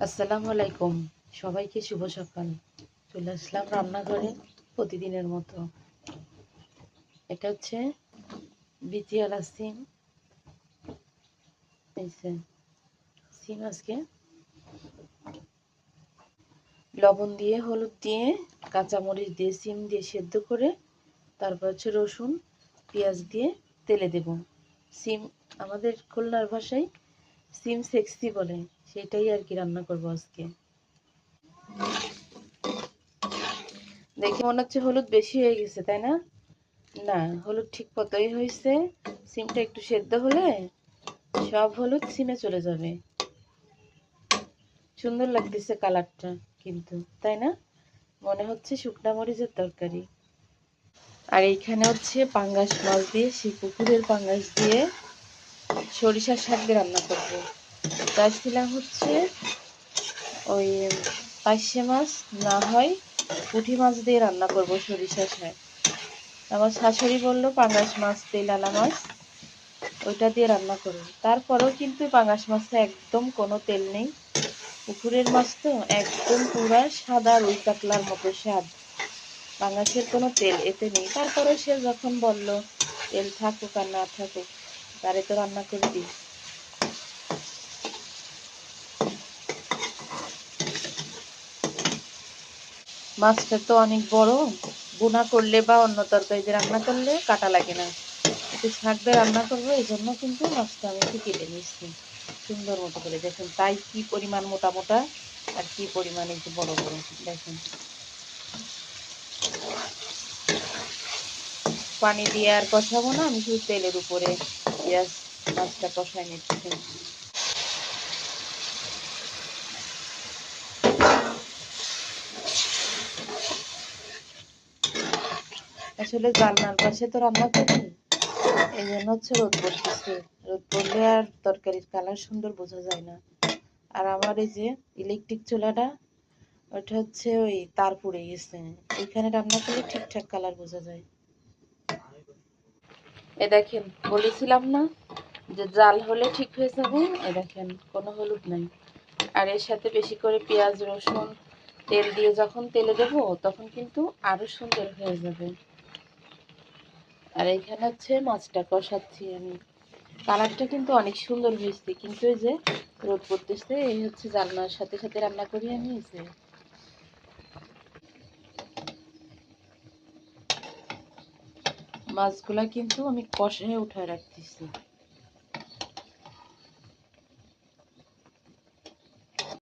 আসসালামু আলাইকুম, সবাইকে শুভ সকাল। চলে আসলাম রান্নাঘরে প্রতিদিনের মতো। এটা হচ্ছে বিচিওয়ালা সিম। এই যে সিম আজকে লবণ দিয়ে, হলুদ দিয়ে, কাঁচামরিচ দিয়ে, সিম দিয়ে সেদ্ধ করে তারপর হচ্ছে রসুন পেঁয়াজ দিয়ে তেলে দেব। সিম আমাদের খুলনার ভাষায় সিম সেক্সি বলে, সেটাই আর কি রান্না করব আজকে। দেখে মনে হচ্ছে হলুদ বেশি হয়ে গেছে, তাই না? না, হলুদ ঠিক মতোই হয়েছে। সিমটা একটু সেদ্ধ হলে সব হলুদ সিমে চলে যাবে। সুন্দর লাগতেছে কালারটা কিন্তু, তাই না? মনে হচ্ছে শুকনা মরিচের তরকারি। আর এইখানে হচ্ছে পাঙ্গাস মাছ দিয়ে, সেই পুকুরের পাঙ্গাস দিয়ে সরিষার শাক দিয়ে রান্না করবো। চাইছিলাম হচ্ছে ওই পার্শে মাছ না হয় পুঁটি মাছ দিয়ে রান্না করব সরিষার শাক। আমার শাশুড়ি বলল পাঙ্গাস মাছ তেলালা মাছ ওইটা দিয়ে রান্না করুন। তারপরেও কিন্তু পাঙ্গাস মাছে একদম কোনো তেল নেই। পুকুরের মাছ তো একদম পুরা সাদা রুই কাতলার মতো স্বাদ। পাঙ্গাসের কোনো তেল এতে নেই। তারপরেও সে যখন বলল তেল থাকুক আর না থাকুক, তারে তো রান্না করে দিই। মাছটা তো অনেক বড়, বোনা করলে বা অন্য তরকারি দিয়ে রান্না করলে কাটা লাগে না। একটু শাক দিয়ে রান্না করবো, এই জন্য কিন্তু মাছটা আমি একটু কেটে নিচ্ছি সুন্দর মতো করে। দেখুন তাই কি পরিমাণ মোটা মোটা আর কি পরিমাণ একটু বড় বড়। দেখুন পানি দিয়ে আর কষাবো না, আমি শুধু তেলের উপরে পেঁয়াজ মাছটা কষাই নিচ্ছি। আসলে জানলার পাশে তো রান্না করি, এই জন্য হচ্ছে রোদ পড়তেছে। রোদ পড়লে আর তরকারির কালার সুন্দর বোঝা যায় না। আর আমার এই যে ইলেকট্রিক চুলাটা, ওটা হচ্ছে ওই তার পুড়ে গেছে। এখানে রান্না করলে ঠিকঠাক কালার বোঝা যায়। এ দেখেন, বলেছিলাম না যে জাল হলে ঠিক হয়ে যাবে। এ দেখেন কোনো হলুদ নাই। আর এর সাথে বেশি করে পেঁয়াজ রসুন তেল দিয়ে যখন তেলে দেবো তখন কিন্তু আরো সুন্দর হয়ে যাবে। আর এখানে হচ্ছে মাছটা কষাচ্ছি আমি। কালারটা কিন্তু অনেক সুন্দর হয়েছে, কিন্তু এই যে রোদ পড়তেছে, এই হচ্ছে জানলার সাথে সাথে রান্না করি আমি। এই যে মাছগুলা কিন্তু আমি কষায় উঠায় রাখতেছি।